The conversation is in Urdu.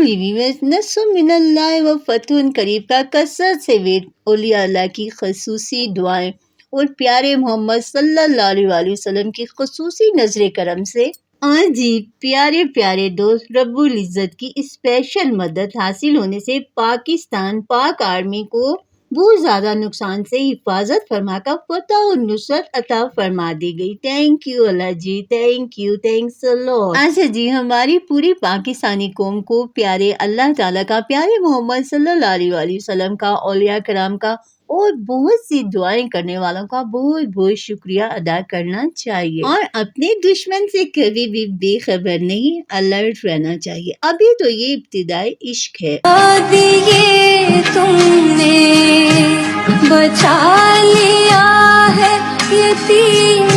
ہوئی ویورز، نصر من اللہ و فتح قریب کا کثرت سے ویٹ، اولیاء اللہ کی خصوصی دعائیں اور پیارے محمد صلی اللہ علیہ وآلہ وسلم کی خصوصی نظر کرم سے آج ہی پیارے دوست رب العزت کی اسپیشل مدد حاصل ہونے سے پاکستان پاک آرمی کو بہت زیادہ نقصان سے حفاظت فرما کر فتح و نصرت عطا فرما دی گئی۔ Thank you Allah ji, thank you, thanks a lot. اچھا جی، ہماری پوری پاکستانی قوم کو پیارے اللہ تعالیٰ کا، پیارے محمد صلی اللہ علیہ وآلہ وسلم کا، اولیاء کرام کا اور بہت سی دعائیں کرنے والوں کا بہت بہت شکریہ ادا کرنا چاہیے، اور اپنے دشمن سے کبھی بھی بے خبر نہیں، الرٹ رہنا چاہیے۔ ابھی تو یہ ابتدائی عشق ہے۔ دیے تم نے بچا لیا ہے یتیم